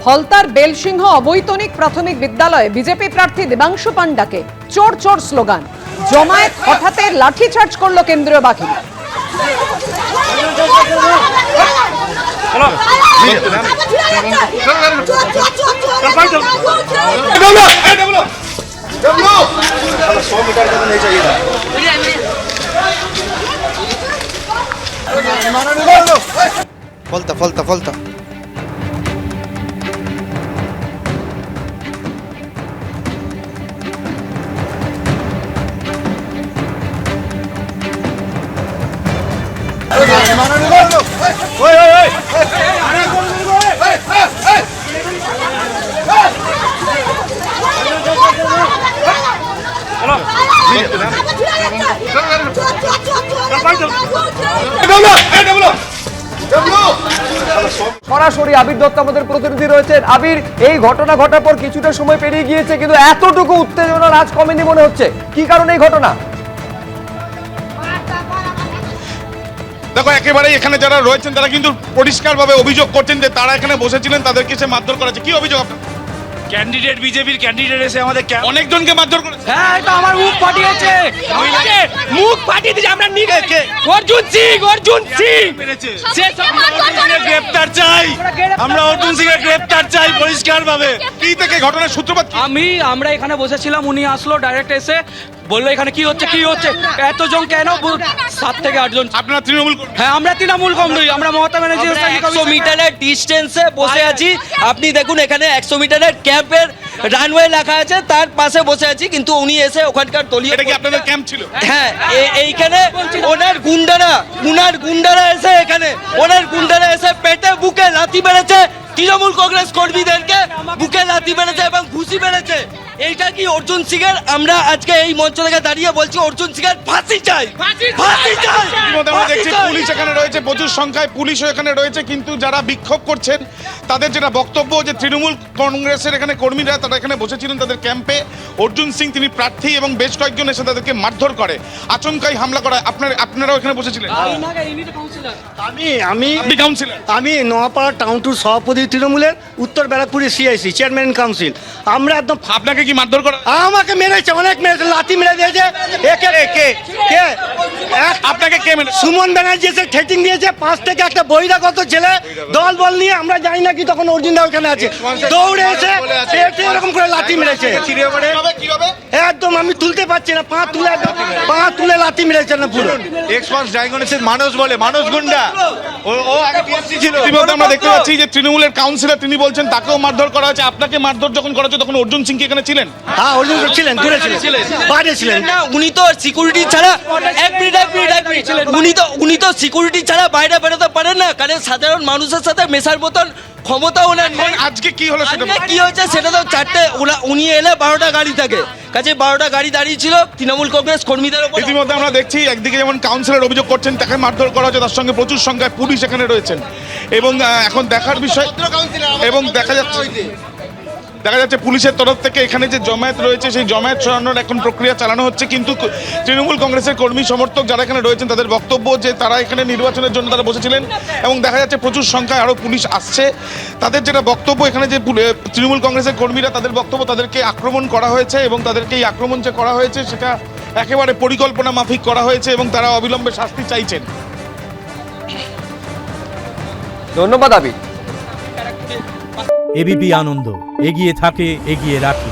ফলতার বেলসিংহ অবৈতনিক প্রাথমিক বিদ্যালয়ে বিজেপি প্রার্থী দেবাংশু পান্ডাকে চোর চোর স্লোগান। জমায়েত হঠাৎ লাঠিচার্জ করল কেন্দ্রীয় বাহিনী। ফলতা ফলতা ফলতা সরাসরি আবির দত্ত আমাদের প্রতিনিধি রয়েছেন। আবির, এই ঘটনা ঘটার পর কিছুটা সময় পেরিয়ে গিয়েছে, কিন্তু এতটুকু উত্তেজনা আজ কমেনি মনে হচ্ছে। কি কারণে এই ঘটনা? দেখো, একেবারে এখানে যারা রয়েছেন তারা কিন্তু পরিষ্কারভাবে অভিযোগ করছেন যে তারা এখানে বসেছিলেন, তাদেরকে সে মারধর করেছে। কি অভিযোগ আপনার? ক্যান্ডিডেট, বিজেপির ক্যান্ডিডেট এসে আমাদের অনেকজনকে মারধর করেছে। হ্যাঁ, এটা আমার মুখ ফাটিয়েছে, মুখ ফাটিয়ে দিয়েছে। আমরা নিকে অর্জুন সিং মেরেছে। গ্রেফতার চাই, আমরা অর্জুন সিং এর গ্রেফতার চাই পরিষ্কারভাবে। কি থেকে ঘটনার সূত্রপাত? আমরা এখানে বসেছিলাম, উনি আসলো ডাইরেক্ট এসে বললো এখানে কি হচ্ছে এতজন কেন? 7 থেকে 8 জন। আপনারা তৃণমূল? হ্যাঁ, আমরা তৃণমূল কংগ্রেস, আমরা মমতা ব্যানার্জি। 100 মিটারের ডিস্টেন্সে বসে আছি। আপনি দেখুন, এখানে 100 মিটারের ক্যাম্পের রানওয়ে লেখা আছে, তার পাশে বসে আছি, কিন্তু উনি এসে ওখানকার দলীয়। এটা কি আপনাদের ক্যাম্প ছিল? হ্যাঁ, এইখানে ওনার গুন্ডারা এসে এখানে পেটে বুকে লাথি মেরেছে, তৃণমূল কংগ্রেস কর্মীদেরকে বুকে লাথি মেরেছে এবং ঘুষি মেরেছে। এইটা কি অর্জুন সিং এর? আমরা আজকে এই মঞ্চ থেকে দাঁড়িয়ে বলছি অর্জুন সিং এর ফাঁসি চাই, ফাঁসি চাই। আমরা দেখছি পুলিশ এখানে রয়েছে, প্রচুর সংখ্যায় পুলিশও এখানে রয়েছে, কিন্তু যারা বিক্ষোভ করছেন তাদের যেটা বক্তব্য যে তৃণমূল কংগ্রেসের এখানে কর্মীরা তারা এখানে বসেছিলেন তাদের ক্যাম্পে। অর্জুন সিং তিনি প্রার্থী এবং বেশ কয়েকজন এসে তাদেরকে মারধর করে, আচমকাই হামলা করা। আপনারাও এখানে বসেছিলেন? আমি নোয়াপাড়া টাউন টু সভাপতি তৃণমূলের, উত্তর ব্যারাকপুরের সিআইসি চেয়ারম্যান কাউন্সিল। আমরা একদম। আপনাকে কি মারধর করা? আমাকে মেরেছে, অনেক মেরেছে, লাথি মেরে দিয়েছে। আপনাকে কে মেরেছে? সুমন ব্যানার্জি এসে ঠেটিং দিয়েছে, পাশ থেকে একটা বহিরাগত ছেলে দল বল নিয়ে, আমরা জানি না কি তখন অর্জুনদা ওখানে আছে, দৌড়ে এসে পেটে এরকম করে লাথি মেরেছে। একদম আমি তুলতে পারছি না, পা তুলে লাথি মেরেছে না পুরো। মানুষ বলে, মানুষ গুন্ডা। ও আগে টিএমসি ছিল। আমরা দেখতে পাচ্ছি যে তৃণমূলের কাউন্সিলর তিনি বলছেন তাকেও মারধর করা হয়েছে। আপনাকে মারধর যখন করা হচ্ছে তখন অর্জুন সিং কি এখানে ছিলেন? হ্যাঁ, অর্জুন ছিলেন, দূরে ছিলেন, বাইরে ছিলেন। না, উনি তো সিকিউরিটি ছাড়া উনি তো সিকিউরিটি ছাড়া বাইরে বেরোতে পারেন না, কারণ সাধারণ মানুষের সাথে মেশার মতন ক্ষমতা ওনার নেই। আজকে কি হলো সেটা কি হয়েছে সেটা তো 4টে, উনি এলে 12টা গাড়ি থাকে, কাজে 12টা গাড়ি দাঁড়িয়ে ছিল তৃণমূল কংগ্রেস কর্মীদের উপর। ইতিমধ্যে আমরা দেখছি একদিকে যেমন কাউন্সিলর অভিযোগ করছেন তাকে মারধর করা হচ্ছে, তার সঙ্গে প্রচুর সংখ্যায় পুলিশ এখানে রয়েছেন এবং এখন দেখার বিষয়, এবং দেখা যাচ্ছে পুলিশের তরফ থেকে এখানে যে জমায়েত রয়েছে সেই জমায়েত সরানোর এখন প্রক্রিয়া চালানো হচ্ছে। কিন্তু তৃণমূল কংগ্রেসের কর্মী সমর্থক যারা এখানে রয়েছেন তাদের বক্তব্য যে তারা এখানে নির্বাচনের জন্য তারা বসেছিলেন এবং দেখা যাচ্ছে প্রচুর সংখ্যায় আরও পুলিশ আসছে। তাদের যেটা বক্তব্য, এখানে যে তৃণমূল কংগ্রেসের কর্মীরা তাদের বক্তব্য তাদেরকে আক্রমণ করা হয়েছে এবং তাদেরকে এই আক্রমণ যে করা হয়েছে সেটা একেবারে পরিকল্পনা মাফিক করা হয়েছে এবং তারা অবিলম্বে শাস্তি চাইছেন। ধন্যবাদ আবির। এবিপি আনন্দ, এগিয়ে থাকে, এগিয়ে রাখে।